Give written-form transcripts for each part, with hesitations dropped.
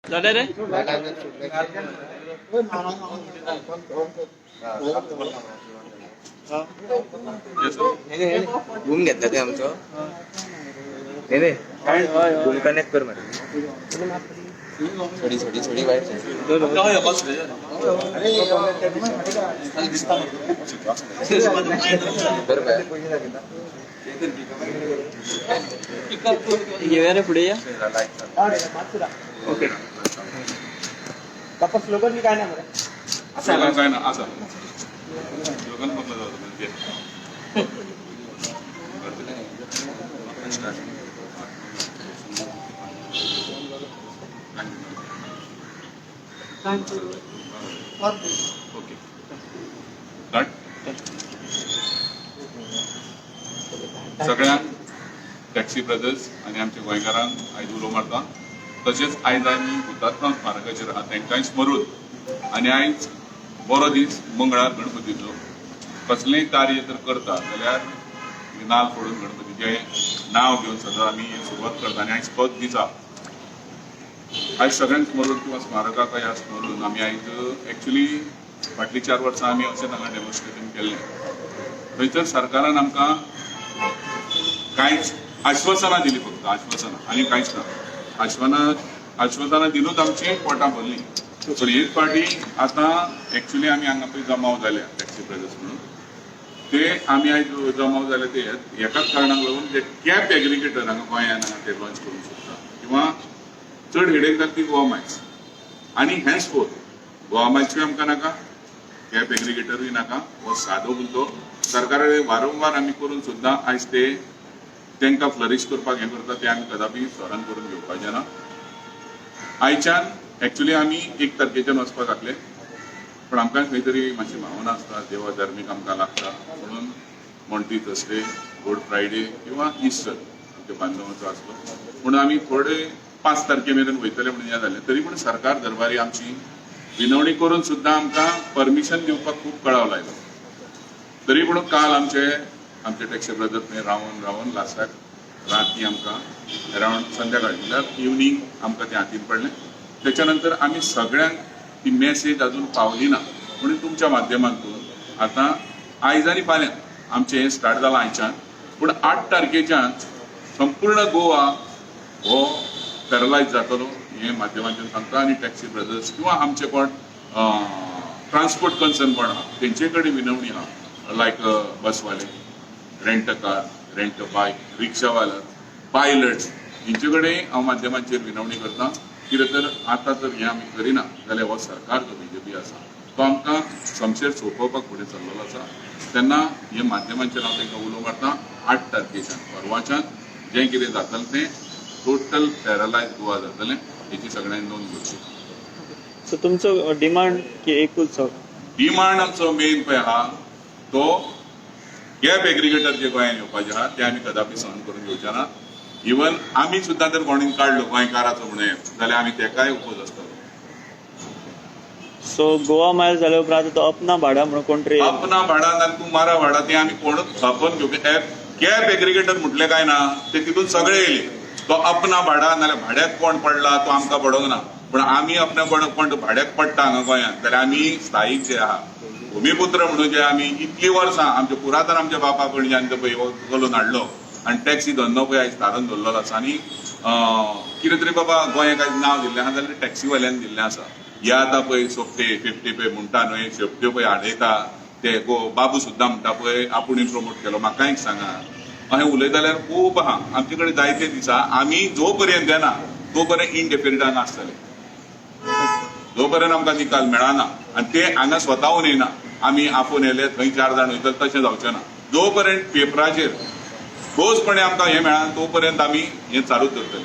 झाले रे घूम घेतला ते आमचं घूम कनेक्ट कर मरे छोडी छोडी छोडी वाईट घेऊया रे पुढे या ओके बापा स्लोगन मी काय नाही मरे स्लोगन काय ना असं स्लोगन बघलं जातं म्हणजे ओके सगळ्यांक टॅक्सी ब्रदर्स आणि आमच्या गोंयकारांक आयज उलो मारता तशेंच आयज आमी हुतात्मा स्मारकाचेर आहा तांकांय स्मरून आनी आयज बरो दीस मंगळार गणपतीचो कसलेंय कार्य जर करता जाल्यार नाल फोडून गणपतीचें नांव घेवन सदां आमी सुरवात करता आनी आयज तोच दीस आहा आयज सगळ्यांक स्मरून किंवा स्मारकाक ह्या स्मरून आमी आयज एक्चुली फाटलीं 4 वर्सां आमी अशें हांगा डेमॉन्स्ट्रेशन केल्लें थंयसर सरकारान आमकां कांयच आश्वासनां दिलीं फक्त आश्वासनां आनी कांयच ना आश्वासनां दिनूच आमची पोटां भरलीं पूण एक फावटी आतां एक्चुली आमी हांगा पळय जमाव जाल्या टॅक्सी ब्रदर्स म्हणून ते आमी आयज जमाव जाले ते एकाच कारणाक लागून ते कॅब एग्रिगेटर हांगा गोंयांत हांगा ते लॉन्च करूंक सोदता किंवा चड हेडेक जाता ती गोवा मायल्स आनी हेन्सफोर्थ गोवा मायल्सूय आमकां नाका कॅब एग्रिगेटरूय नाका हो सादो मुद्दो सरकारान वारंवार आमी करून सुद्दां आयज ते तांकां फ्लरीश करपाक हें करता ते आमी कदापी स्वरान करून घेवपाचें ना आयच्यान एक्चुली आमी 1 तारखेच्यान वचपाक आसले पण आमकां खंय तरी मातशी भावना आसता देवा धर्मीक आमकां लागता म्हणून मॉन्टी थर्सडे गुड फ्रायडे किंवा इस्टर आमच्या बांदवांचो आसलो म्हणून आमी थोडे 5 तारखे मेरेन वयतले म्हणून हें जालें तरी पूण सरकार दरबारी आमची विनवणी करून सुद्दां आमकां परमिशन दिवपाक खूब कळाव लायलो तरी पूण काल आमचे टॅक्सी ब्रदर थंय रावन लास्टाक राती आमकां अरावंड संध्याकाळी म्हणल्यार इवनिंग आमकां तें हातीन पडलें त्याच्या नंतर आमी सगळ्यांक ती मेसेज अजून पावली ना म्हणून तुमच्या माध्यमांतून आतां आयज आनी फाल्यां आमचें हें स्टार्ट जालां आयच्यान पूण 8 तारखेच्यान संपूर्ण गोवा हो पॅरलायज जातलो हे माध्यमांतल्यान सांगता आनी टॅक्सी ब्रदर्स किंवा आमचे कोण ट्रान्सपोर्ट कन्सर्न कोण आहा तेंचे कडेन विनवणी आहा लायक बसवाले rent a car rent a bike रिक्षावाला पायलट्स हेंचे कडेन हांव माध्यमांचेर विनवणी करता कितें तर आतां जर हें आमी करिना जाल्यार हो सरकार जो BJP आसा तो आमकां समशेर सोंपोवपाक फुडें चल्लेलो आसा तेन्ना हे माध्यमांचेर हांव तांकां उलो मारता 8 तारखेच्यान परवाच्यान जें कितें जातलें तें टोटल पॅरलायज गोवा जातलें हेची सगळ्यांनी नोंद घेवची सो तुमचो डिमांड की एकूच डिमांड आमचो मेन पळय आहा तो कॅब एग्रिगेटर जे गोंयांत येवपाचे आहा ते आमी कदापी सहन करून घेवचे ना इवन आमी सुद्दां जर कोणीन काडलो गोंयकाराचो म्हणून जाल्यार आमी तेकाय ओपोज आसतलो सो गोवा मायल्स जाल्या उपरांत तो अपना भाडा म्हणून कोण तरी अपना भाडा ना तूं मारा भाडा ते आमी कोणूच स्थापन घेवचे कॅब एग्रिगेटर म्हटलें काय ना ते तितून सगळे येयले तो अपना भाडा नाल्यार भाड्याक कोण पडला तो आमकां पडोंक ना पण आमी अपना कोण भाड्याक पडटा हांगा गोंयांत जाल्यार आमी स्थायीक जे आहा भुमिपुत्र म्हणून जे आमी इतलीं वर्सां आमचे पुरातन आमच्या बापा कडच्यान पळय चलून हाडलो आनी टॅक्सी धंदो पळय आयज थारोवन दवरलेलो आसा आनी कितें तरी बाबा गोंयाक आयज नांव दिल्लें आहा जाल्यार टॅक्सीवाल्यांनी दिल्लें आसा हे आतां पळय सोपटे 50 पे म्हणटा न्हय शेपट्यो पळय आडयता ते बाबू सुद्दां म्हणटा पळय आपुणूय प्रमोट केलो म्हाका एक सांगा अशें उलयता जाल्यार खूब आहा आमचे कडेन जायते दिसा आमी जो पर्यंत देना तो पर्यंत इनडेफिनिटान आसतले जो पर्यंत आमकां निकाल मेळना आनी ते हांगा स्वताहून येना आमी आपूण येले थंय 4 जाण वयतले तशें जावचें ना जो पर्यंत पेपराचेर ठोसपणे आमकां हें मेळना तो पर्यंत आमी हें चालूच दवरतले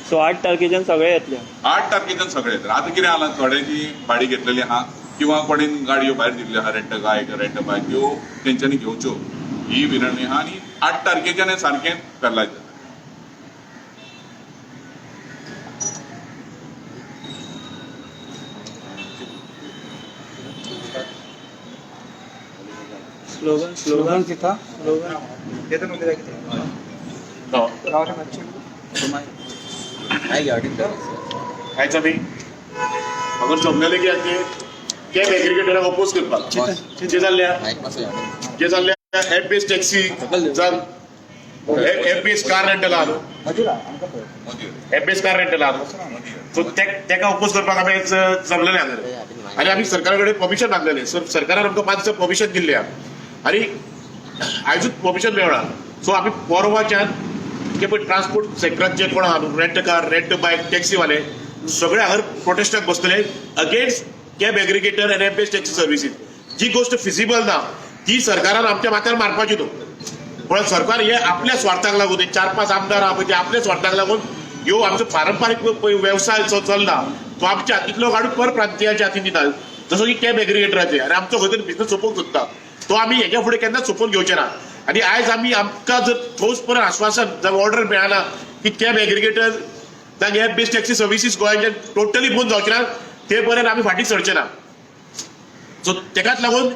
सो 8 तारखेच्यान सगळे येतले 8 तारखेच्यान सगळे येतले आतां कितें जालां थोड्यांची भाडी घेतलेली आहा किंवा कोणेन गाडयो भायर दिल्ल्यो आहा रेंट बायक त्यो तेंच्यांनी घेवच्यो ही विनवणी आहा आनी 8 तारखेच्यान हें सारकें करलां जाता स्लोगन किता स्लोगन येतं मध्ये काय किती No. गावाला मच्छी नाही गाडी आयज आमी हांगा जमलेले की आमचे कॅब एग्रिगेटराक अपोज करपाक जे जाल्ल्या एप बेस्ड टॅक्सी जावन एप बेस्ड कार रेंटल आहा न्हू एप बेस्ड कार रेंटल आहा न्हू सो तेका अपोज करपाक आमी आयज जमलेले आहा आनी आमी सरकारा कडेन परमिशन मागलेले सो सरकारान आमकां 5 दिसा परमिशन दिल्ली आहा आनी आयजूच परमिशन मेळ्ळा सो आमी परवाच्यान जे पळय ट्रान्सपोर्ट सेक्टरात जे कोण आहा न्हू रेंट कार रेंट बायक टॅक्सीवाले सगळे हांगा प्रोटेस्टाक बसतले against cab aggregator and app based taxi services जी गोष्ट फिजिबल ना ती सरकारान आमच्या माथ्यार मारपाची न्हू पण सरकार हे आपल्या स्वार्थाक लागून 4-5 आमदार आहा पळय ते आपल्या स्वार्थाक लागून ह्यो आमचो पारंपारीक व्यवसाय जो चल्ला तो आमच्या हातींतलो काडून परप्रांतीयाच्या हातीन दिता जसो की कॅब एग्रिगेटराचे आनी आमचो खंय तरी बिझनस सोंपोवंक सोदता तो आमी हेच्या फुडें केन्नाच सोंपोवन घेवचे ना आनी आयज आमी आमकां जर ठोसपणे आश्वासन जावं ऑर्डर मेळना की कॅब एग्रिगेटर जावं एप बेस्ड टॅक्सी सर्विसीस गोंयांच्यान टोटली बंद जावचे ना ते पर्यंत आमी फाटीं सरचे ना सो तेकाच लागून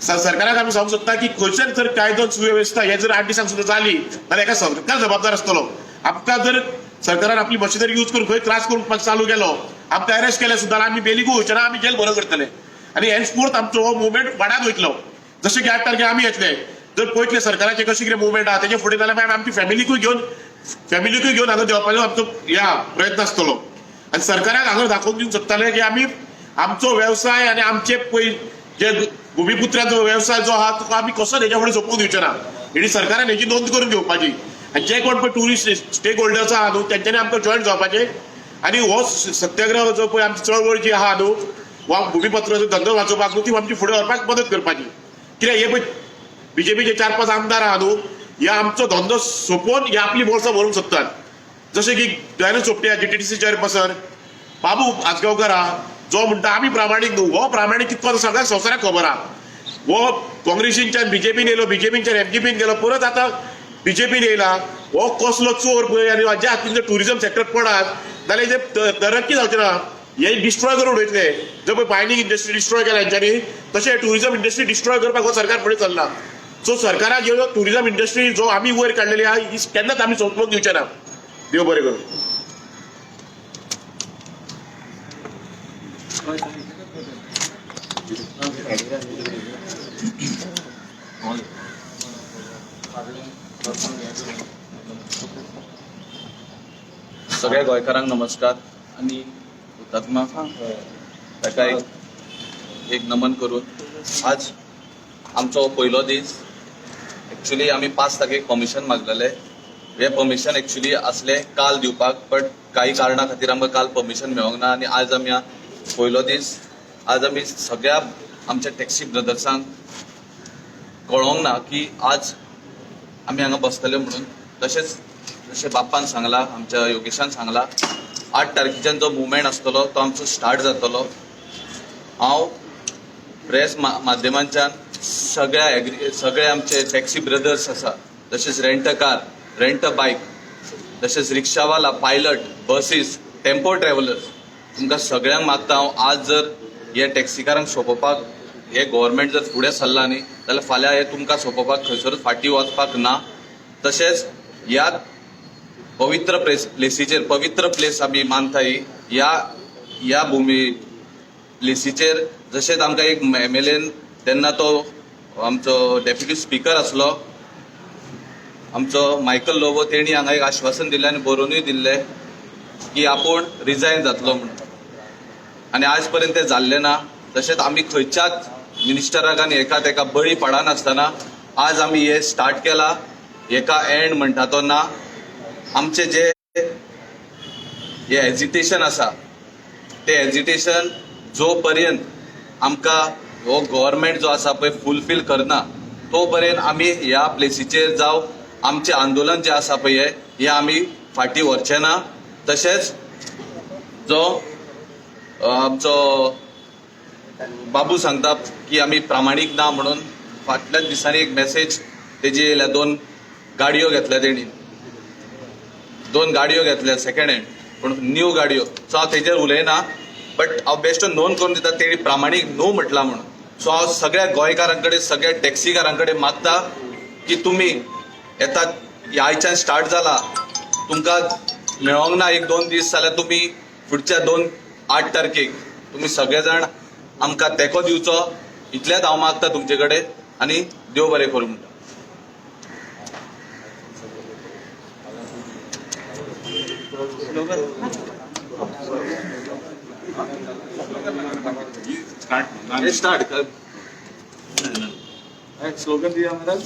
सरकाराक आमी सांगूंक सोदता की खंयच्याच जर कायदो सुवेवस्था हे जर 8 दिसांक सुद्दां जाली जाल्यार हेका सरकार जबाबदार आसतलो आमकां जर सरकारान आपली मशिनरी यूज करून खंय त्रास करून चालू केलो आमकां अरेस्ट केले सुद्दां आमी बेलिकूय वयचे ना आमी जेल बरो करतले आनी हेन्सफोर्थ आमचो हो मुवमेंट वाडत वयतलो जशें की 8 तारखेर आमी येतले जर पळयतले सरकाराचे कशें कितें मुवमेंट आहा तेचे फुडें जाल्यार आमची फॅमिलीकूय घेवन हांगा देंवपाचो आमचो प्रयत्न आसतलो आनी सरकाराक हांगा दाखोवन दिवंक सोदताले की आमी आमचो वेवसाय आनी आमचे पळय जे भुमिपुत्राचो व्यवसाय जो आहा तो आमी कसो हेच्या फुडें सोंपोवन दिवचे ना हेणी सरकारान हेची नोंद करून घेवपाची आनी जे कोण पळय टुरिस्ट स्टेक होल्डर्स आहा न्हू तेंच्यांनी आमकां जॉयन जावपाचे आनी हो सत्याग्रह जो पळय आमची चळवळ जी आहा न्हू वा भुमिपत्राचो धंदो वाचोवपाक न्हू ती आमची फुडें व्हरपाक मदत करपाची कित्याक हे पळय बीजेपीचे 4-5 आमदार आहा न्हू हे आमचो धंदो सोंपोवन हे आपली बोर्सां भरूंक सोदतात जशें की दयानंद सोपटे जीटीडीसी चेअरपर्सन बाबू आजगांवकर आहा जो म्हणटा आमी प्रामाणीक न्हू हो प्रामाणीक कितको तो सगळ्या संवसाराक खबर आहा हो काँग्रेसींच्यान बीजेपीन येयलो बीजेपीच्यान एफडीपीन गेलो परत आतां बीजेपीन येयला हो कसलो चोर पळय आनी ज्या हातीन जर टुरिजम सेक्टर पडात जाल्यार हे तरक्की जावचें ना हे डिस्ट्रॉय करून उडयतले जो पळय मायनींग इंडस्ट्री डिस्ट्रॉय केला हेंच्यांनी तशें टुरिजम इंडस्ट्री डिस्ट्रॉय करपाक हो सरकार फुडें चल्ला सो सरकाराक ह्यो टुरिजम इंडस्ट्री जो आमी वयर काडलेली आहा ही केन्नाच आमी सोंपोवंक दिवचे ना देव बरें करूं सगळ्या गोंयकारांक नमस्कार आणि हुतात्मा ताका एक नमन करून आज आमचो पयलो दीस एक्चुअली आमी 5 तारखेक परमिशन मागलेले हे परमिशन एक्चुअली असले काल दिवपाक बट काही कारणां खातीर आमकां काल परमिशन मेळोंक ना आनी आज आमी पयलो दीस आज आमी सगळ्या आमच्या टॅक्सी ब्रदर्सांक कळोंक ना की आज आमी हांगा बसतले म्हणून तशेंच जशें बापान सांगला आमच्या योगेशान सांगला 8 तारखेच्यान जो मुवमेंट आसतलो तो आमचो स्टार्ट जातलो हांव प्रेस माध्यमांच्यान सगळे आमचे टॅक्सी ब्रदर्स आसा तशेंच रेंट कार रेंट बायक तशेंच रिक्षावाला पायलट बसीस टेम्पो ट्रॅव्हलर्स तुमकां सगळ्यांक मागता हांव आज जर हे टॅक्सीकारांक सोंपोवपाक हे गव्हर्मेंट जर फुडें सरला न्ही जाल्यार फाल्यां हे तुमकां सोंपोवपाक खंयसरूच फाटीं वचपाक ना तशेंच ह्या पवित्र प्लेसीचेर पवित्र प्लेस आमी मानता ही ह्या भुमी प्लेसीचेर जशेंच आमकां एक MLAन तेन्ना तो आमचो डेप्युटी स्पीकर आसलो आमचो मायकल लोबो तेणी हांगा एक आश्वासन दिल्लें आनी बरोवनूय दिल्लें की आपूण रिजायन जातलो म्हणून आनी आज पर्यंत तें जाल्लें ना तशेंच आमी खंयच्याच मिनिस्टराक आनी एका बळी पडनासतना आज आमी हे स्टार्ट केला हेका एंड म्हणटा तो ना आमचे जे हे हेजिटेशन आसा ते हेजिटेशन जो पर्यंत आमकां हो गव्हर्मेंट जो आसा पळय फुलफील करना तो पर्यंत आमी ह्या प्लेसीचेर जावं आमचे आंदोलन जे आसा पळय हे आमी फाटीं व्हरचे ना तशेंच जो आमचो बाबू सांगता की आमी प्रामाणीक ना म्हणून फाटल्याच दिसांनी एक मेसेज तेजी येयल्या 2 गाडयो घेतल्या तेणी 2 गाडयो घेतल्या सेकंड हँड पूण न्यू गाडयो सो हांव तेजेर उलयना बट हांव बेश्टो नोंद करून दिता तेणी प्रामाणीक न्हू म्हटला म्हणून सो हांव सगळ्या गोंयकारां कडेन सगळ्या टॅक्सीकारां कडेन मागता की तुमी येता आयच्यान स्टार्ट जाला तुमकां मेळोंक ना 1-2 दीस जाल्यार तुमी फुडच्या 8 तारखेक तुम्ही सगळे जाण आमकां तेंको दिवचो इतलेंच हांव मागता तुमचे कडेन आनी देव बरें करूं म्हणटा. स्टार्ट स्टार्ट स्लोगन दिया महाराज.